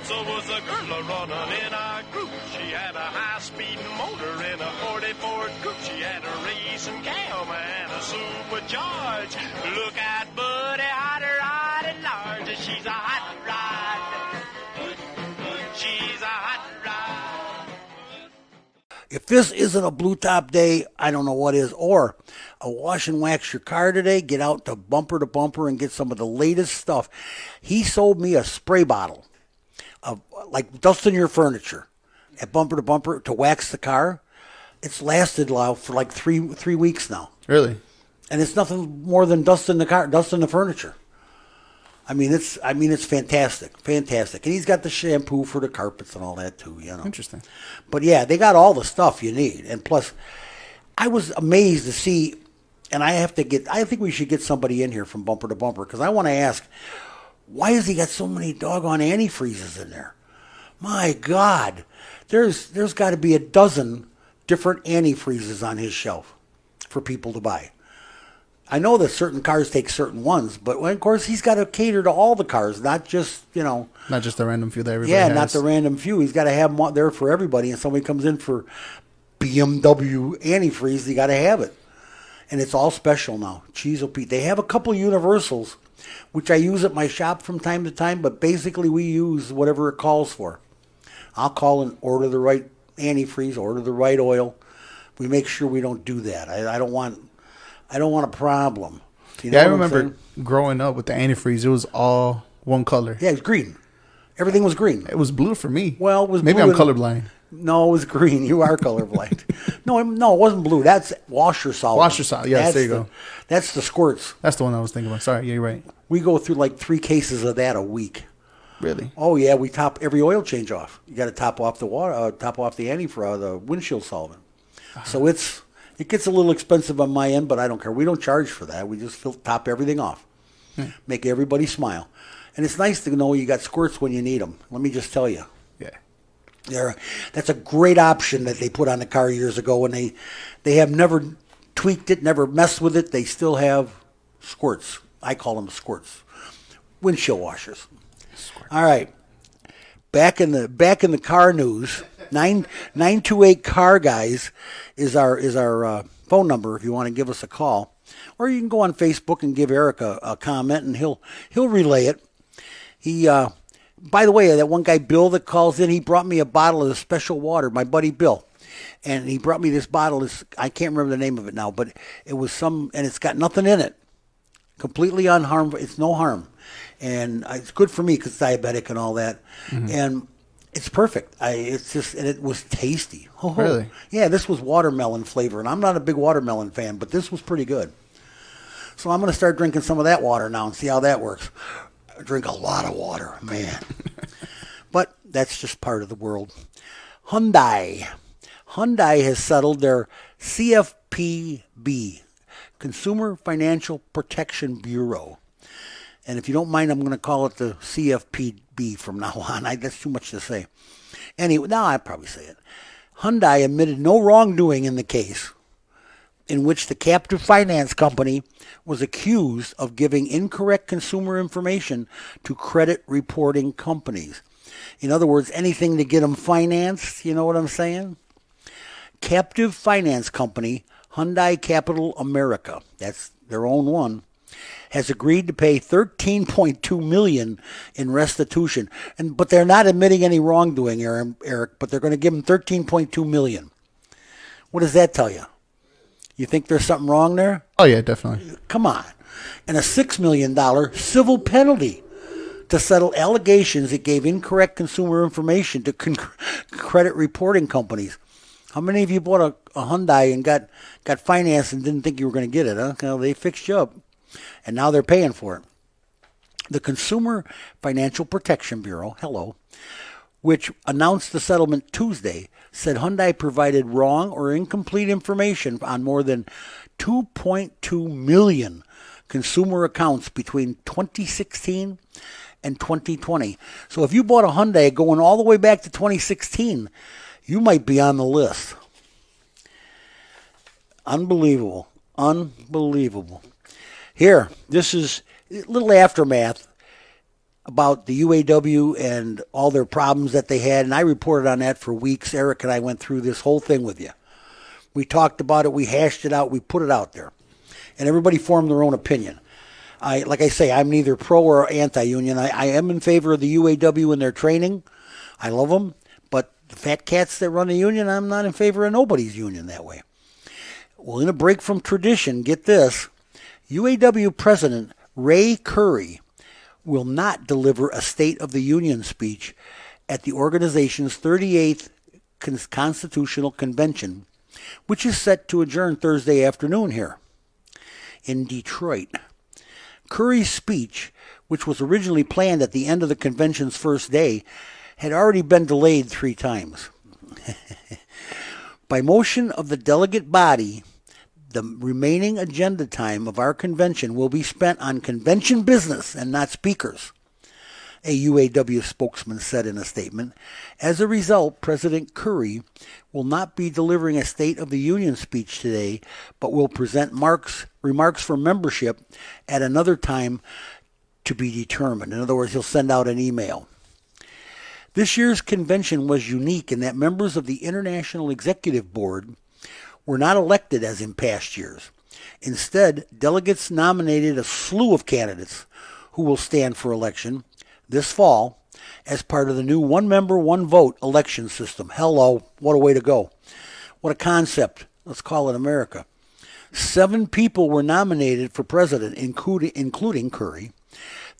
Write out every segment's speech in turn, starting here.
Was a girl running in our group. She had a high-speed motor in a 40 Ford Coupe. She had a racing cam and a supercharged. Look out, buddy, hot rod and large. She's a hot rod. She's a hot rod. If this isn't a blue top day, I don't know what is. Or a wash and wax your car today, get out to Bumper and get some of the latest stuff. He sold me a spray bottle of like dusting your furniture at Bumper to Bumper to wax the car. It's lasted for like three weeks now. Really? And it's nothing more than dusting the car, dusting the furniture. I mean it's fantastic. And he's got the shampoo for the carpets and all that too, you know. Interesting. But yeah, they got all the stuff you need. And plus, I was amazed to see, and I think we should get somebody in here from Bumper to Bumper because I want to ask, why has he got so many doggone antifreezes in there? My God, there's got to be a dozen different antifreezes on his shelf for people to buy. I know that certain cars take certain ones, but of course he's got to cater to all the cars, not just, not just the random few that everybody has. Yeah, not the random few. He's got to have them there for everybody, and somebody comes in for BMW antifreeze, you got to have it. And it's all special now. Cheezo Pete. They have a couple universals, which I use at my shop from time to time, but basically we use whatever it calls for. I'll call and order the right antifreeze, order the right oil. We make sure we don't do that. I don't want a problem. You know I remember growing up with the antifreeze, it was all one color. Yeah, it was green. Everything was green. It was blue for me. Well, it was maybe blue I'm colorblind. No, it was green. You are colorblind. No, it wasn't blue. That's washer solvent. Washer solvent. Yes, there you go. That's the squirts. That's the one I was thinking about. Sorry, yeah, you're right. We go through like 3 cases of that a week. Really? Oh yeah, we top every oil change off. You got to top off the water, top off the the windshield solvent. So it gets a little expensive on my end, but I don't care. We don't charge for that. We just top everything off, make everybody smile, and it's nice to know you got squirts when you need them. Let me just tell you. Yeah. That's a great option that they put on the car years ago, and they have never tweaked it, never messed with it. They still have squirts. I call them squirts, windshield washers. All right, back in the car news. 928 Car Guys is our phone number if you want to give us a call, or you can go on Facebook and give Eric a comment, and he'll relay it. He by the way, that one guy Bill that calls in, he brought me a bottle of the special water. My buddy Bill, and he brought me this bottle. I can't remember the name of it now, but it was and it's got nothing in it, completely unharmful. It's no harm, and it's good for me because diabetic and all that, and. It's perfect. And it was tasty. Oh, really? Yeah, this was watermelon flavor, and I'm not a big watermelon fan, but this was pretty good. So I'm going to start drinking some of that water now and see how that works. I drink a lot of water, man. But that's just part of the world. Hyundai has settled their CFPB, Consumer Financial Protection Bureau. And if you don't mind, I'm going to call it the CFPB from now on. That's too much to say. Anyway, now I'll probably say it. Hyundai admitted no wrongdoing in the case in which the captive finance company was accused of giving incorrect consumer information to credit reporting companies. In other words, anything to get them financed, you know what I'm saying? Captive finance company, Hyundai Capital America, that's their own one, has agreed to pay $13.2 million in restitution, but they're not admitting any wrongdoing, Eric. But they're going to give them $13.2 million. What does that tell you? You think there's something wrong there? Oh yeah, definitely. Come on, and a $6 million civil penalty to settle allegations it gave incorrect consumer information to credit reporting companies. How many of you bought a Hyundai and got financed and didn't think you were going to get it? Huh? Well, they fixed you up. And now they're paying for it. The Consumer Financial Protection Bureau, which announced the settlement Tuesday, said Hyundai provided wrong or incomplete information on more than 2.2 million consumer accounts between 2016 and 2020. So if you bought a Hyundai going all the way back to 2016, you might be on the list. Unbelievable. Unbelievable. Here, this is a little aftermath about the UAW and all their problems that they had, and I reported on that for weeks. Eric and I went through this whole thing with you. We talked about it, we hashed it out, we put it out there, and everybody formed their own opinion. Like I say, I'm neither pro or anti-union. I am in favor of the UAW and their training. I love them, but the fat cats that run the union, I'm not in favor of nobody's union that way. Well, in a break from tradition, get this, UAW President Ray Curry will not deliver a State of the Union speech at the organization's 38th Constitutional Convention, which is set to adjourn Thursday afternoon here in Detroit. Curry's speech, which was originally planned at the end of the convention's first day, had already been delayed 3 times. By motion of the delegate body, the remaining agenda time of our convention will be spent on convention business and not speakers, a UAW spokesman said in a statement. As a result, President Curry will not be delivering a State of the Union speech today, but will present remarks for membership at another time to be determined. In other words, he'll send out an email. This year's convention was unique in that members of the International Executive Board were not elected as in past years. Instead, delegates nominated a slew of candidates who will stand for election this fall as part of the new one-member, one-vote election system. Hello, what a way to go. What a concept. Let's call it America. 7 people were nominated for president, including Curry.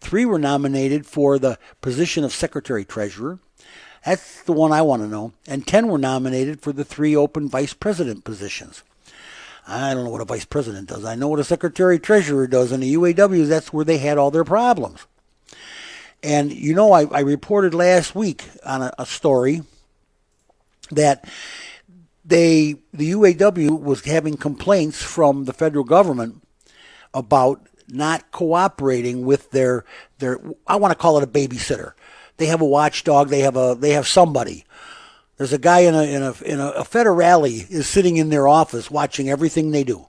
3 were nominated for the position of Secretary-Treasurer. That's the one I want to know. And 10 were nominated for the 3 open vice president positions. I don't know what a vice president does. I know what a secretary-treasurer does. And the UAW, that's where they had all their problems. And, you know, I reported last week on a story that the UAW was having complaints from the federal government about not cooperating with their I want to call it a babysitter. They have a watchdog. They have somebody. There's a guy in a federale is sitting in their office watching everything they do,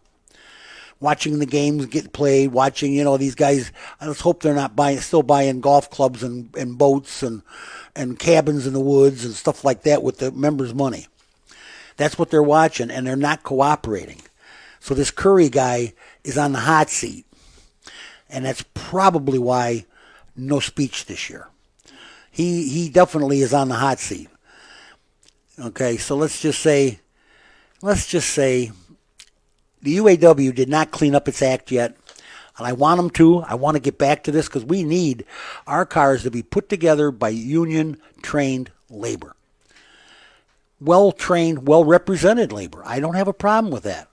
watching the games get played, watching these guys. I just hope they're not still buying golf clubs and boats and cabins in the woods and stuff like that with the members' money. That's what they're watching, and they're not cooperating. So this Curry guy is on the hot seat, and that's probably why no speech this year. He definitely is on the hot seat. Okay, so let's just say the UAW did not clean up its act yet, and I want them to. I want to get back to this because we need our cars to be put together by union-trained labor. Well-trained, well-represented labor. I don't have a problem with that.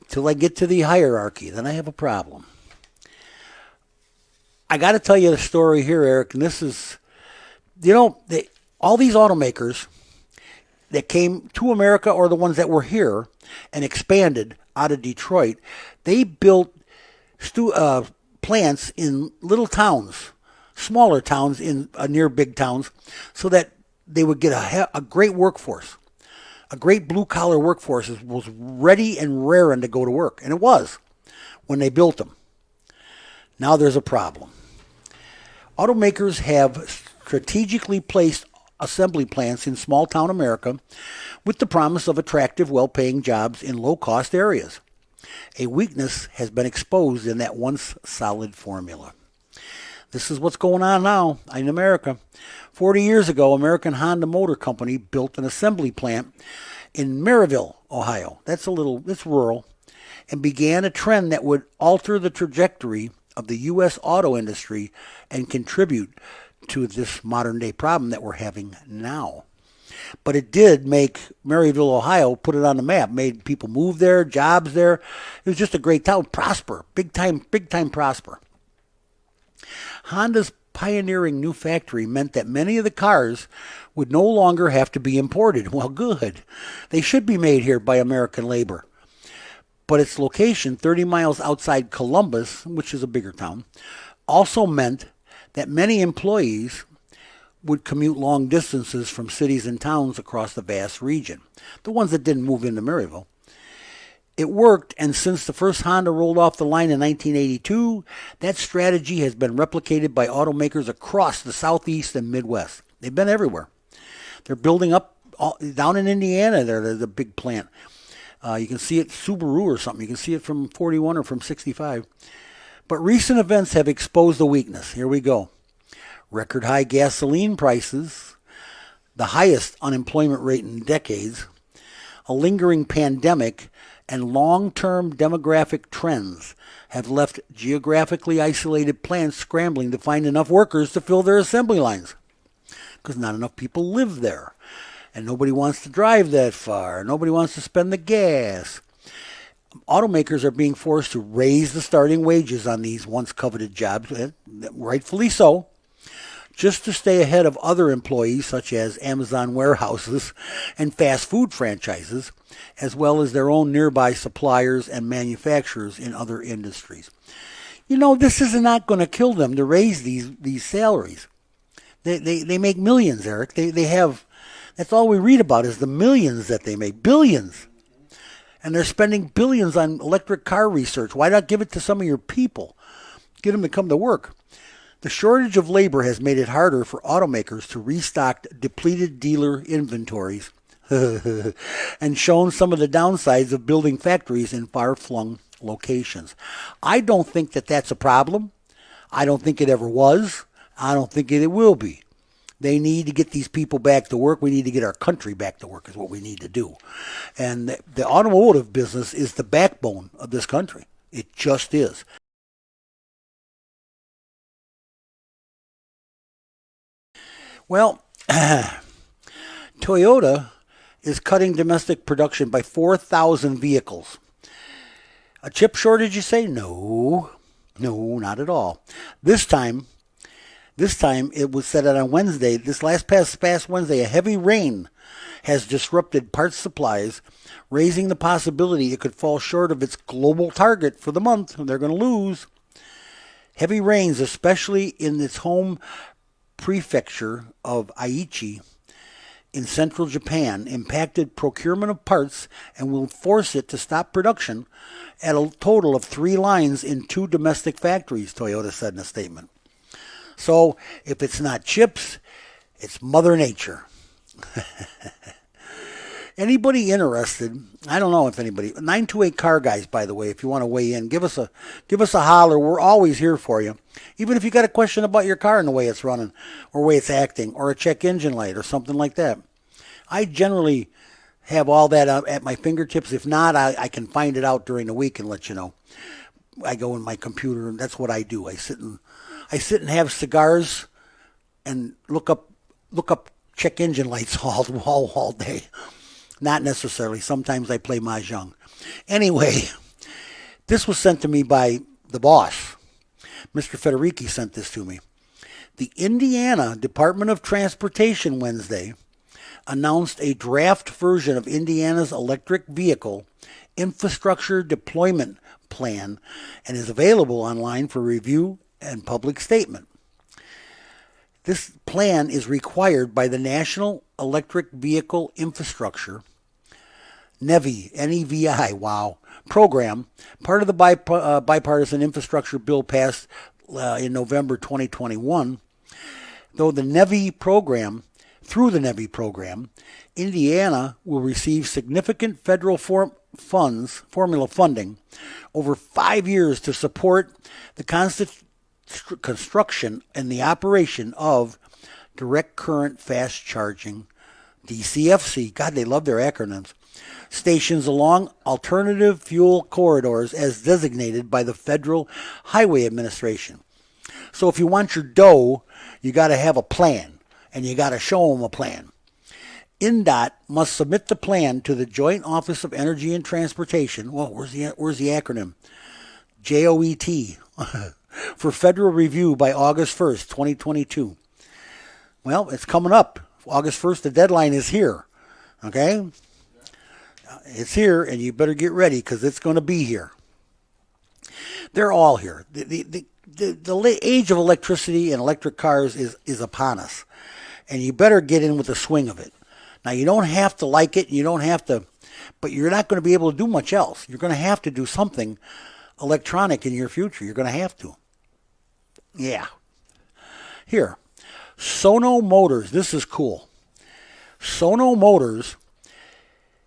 Till I get to the hierarchy, then I have a problem. I got to tell you the story here, Eric, and this is, all these automakers that came to America or the ones that were here and expanded out of Detroit, they built plants in little towns, smaller towns in near big towns, so that they would get a great workforce. A great blue-collar workforce was ready and raring to go to work, and it was when they built them. Now there's a problem. Automakers have strategically placed assembly plants in small-town America with the promise of attractive, well-paying jobs in low-cost areas. A weakness has been exposed in that once solid formula. This is what's going on now in America. 40 years ago, American Honda Motor Company built an assembly plant in Maryville, Ohio. It's rural, and began a trend that would alter the trajectory of the U.S. auto industry and contribute to this modern-day problem that we're having now. But it did make Maryville, Ohio, put it on the map, made people move there, jobs there. It was just a great town, prosper, big time prosper. Honda's pioneering new factory meant that many of the cars would no longer have to be imported. Well, good. They should be made here by American labor. But its location, 30 miles outside Columbus, which is a bigger town, also meant that many employees would commute long distances from cities and towns across the vast region, the ones that didn't move into Maryville. It worked, and since the first Honda rolled off the line in 1982, that strategy has been replicated by automakers across the Southeast and Midwest. They've been everywhere. They're building up down in Indiana. There's a big plant. You can see it Subaru or something. You can see it from 41 or from 65. But recent events have exposed the weakness. Here we go. Record high gasoline prices, the highest unemployment rate in decades, a lingering pandemic, and long-term demographic trends have left geographically isolated plants scrambling to find enough workers to fill their assembly lines, because not enough people live there, and nobody wants to drive that far. Nobody wants to spend the gas. Automakers are being forced to raise the starting wages on these once coveted jobs, rightfully so, just to stay ahead of other employees such as Amazon warehouses and fast food franchises, as well as their own nearby suppliers and manufacturers in other industries. You know, this is not going to kill them to raise these salaries. They make millions, Eric. They have, that's all we read about is the millions that they make, billions. And they're spending billions on electric car research. Why not give it to some of your people? Get them to come to work. The shortage of labor has made it harder for automakers to restock depleted dealer inventories and shown some of the downsides of building factories in far-flung locations. I don't think that that's a problem. I don't think it ever was. I don't think it will be. They need to get these people back to work. We need to get our country back to work is what we need to do. And the automotive business is the backbone of this country. It just is. Well, Toyota is cutting domestic production by 4,000 vehicles. A chip shortage, you say? No, not at all. This time it was said that on Wednesday, this past Wednesday, a heavy rain has disrupted parts supplies, raising the possibility it could fall short of its global target for the month. They're going to lose. Heavy rains, especially in its home prefecture of Aichi in central Japan, impacted procurement of parts and will force it to stop production at a total of 3 lines in 2 domestic factories, Toyota said in a statement. So if it's not chips, it's Mother Nature. Anybody interested? I don't know if anybody. 928 Car Guys, by the way, if you want to weigh in, give us a holler. We're always here for you. Even if you got a question about your car and the way it's running, or the way it's acting, or a check engine light, or something like that. I generally have all that at my fingertips. If not, I can find it out during the week and let you know. I go in my computer, and that's what I do. I sit and have cigars and look up check engine lights all day. Not necessarily. Sometimes I play mahjong. Anyway, this was sent to me by the boss. Mr. Federici sent this to me. The Indiana Department of Transportation Wednesday announced a draft version of Indiana's electric vehicle infrastructure deployment plan and is available online for review and public statement. This plan is required by the National Electric Vehicle Infrastructure NEVI, N-E-V-I, program, part of the bipartisan infrastructure bill passed in November 2021. Through the NEVI program, Indiana will receive significant federal formula funding over 5 years to support the construction and the operation of direct current fast charging, DCFC. God, they love their acronyms. Stations along alternative fuel corridors as designated by the Federal Highway Administration. So if you want your dough, you got to have a plan, and you got to show them a plan. INDOT must submit the plan to the Joint Office of Energy and Transportation. Well, where's the acronym? JOET for federal review by August 1st, 2022. Well, it's coming up. August 1st, the deadline is here. Okay? It's here, and you better get ready because it's going to be here. They're all here. The age of electricity and electric cars is upon us, and you better get in with the swing of it. Now, you don't have to like it. You don't have to but you're not going to be able to do much else. You're going to have to do something electronic in your future. You're going to have to. Yeah. Here, Sono Motors. This is cool. Sono Motors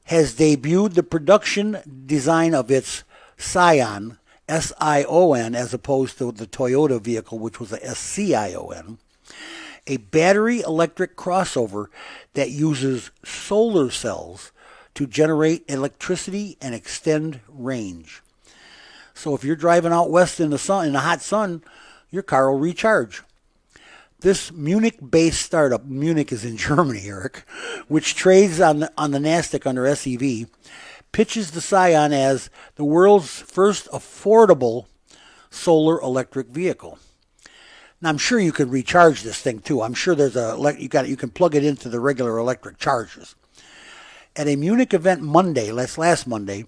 has debuted the production design of its Scion, S-I-O-N, as opposed to the Toyota vehicle, which was a S-C-I-O-N, a battery electric crossover that uses solar cells to generate electricity and extend range. So if you're driving out west in the sun, in the hot sun, your car will recharge. This Munich-based startup, Munich is in Germany, Eric, which trades on the Nasdaq under SEV, pitches the Scion as the world's first affordable solar electric vehicle. Now, I'm sure you could recharge this thing too. I'm sure there's you can plug it into the regular electric chargers. At a Munich event Monday, last Monday,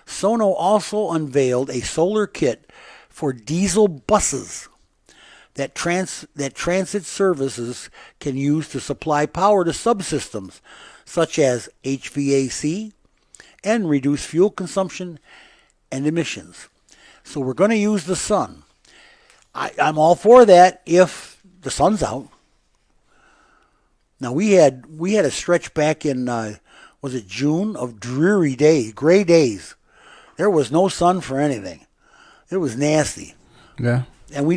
Sono also unveiled a solar kit for diesel buses that transit services can use to supply power to subsystems such as HVAC and reduce fuel consumption and emissions. So we're going to use the sun. I'm all for that if the sun's out. Now we had a stretch back in was it June of dreary days, gray days. There was no sun for anything. It was nasty. Yeah. And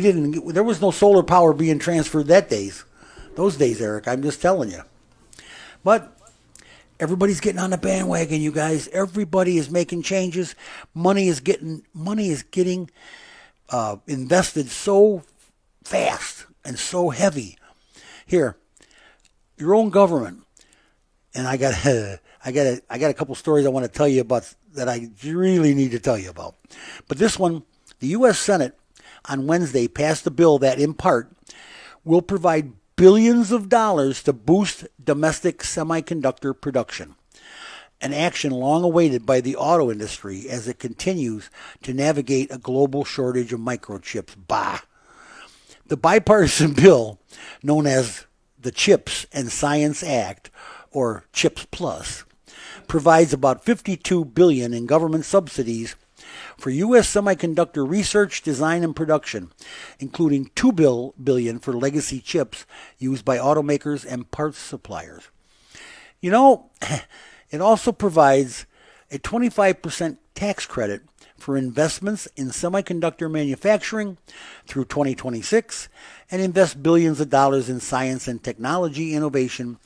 there was no solar power being transferred those days, Eric. I'm just telling you. But everybody's getting on the bandwagon, you guys. Everybody is making changes. Money is getting invested so fast and so heavy. Here, your own government. And I got a couple stories I want to tell you about that I really need to tell you about. But this one, the U.S. Senate on Wednesday passed a bill that, in part, will provide billions of dollars to boost domestic semiconductor production, an action long awaited by the auto industry as it continues to navigate a global shortage of microchips. The bipartisan bill, known as the CHIPS and Science Act, or CHIPS Plus, provides about $52 billion in government subsidies for U.S. semiconductor research, design, and production, including $2 billion for legacy chips used by automakers and parts suppliers. You know, it also provides a 25% tax credit for investments in semiconductor manufacturing through 2026 and invest billions of dollars in science and technology innovation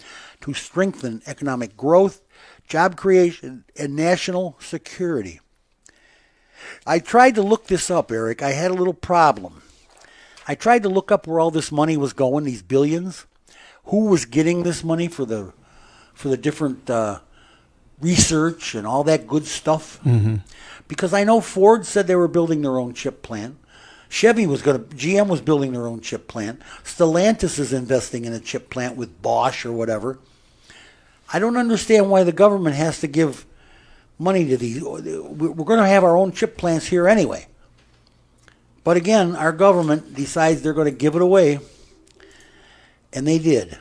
to strengthen economic growth, job creation, and national security. I tried to look this up, Eric. I had a little problem. I tried to look up where all this money was going, these billions. Who was getting this money for the different research and all that good stuff? Mm-hmm. Because I know Ford said they were building their own chip plant. GM was building their own chip plant. Stellantis is investing in a chip plant with Bosch or whatever. I don't understand why the government has to give money to these. We're going to have our own chip plants here anyway. But again, our government decides they're going to give it away, and they did.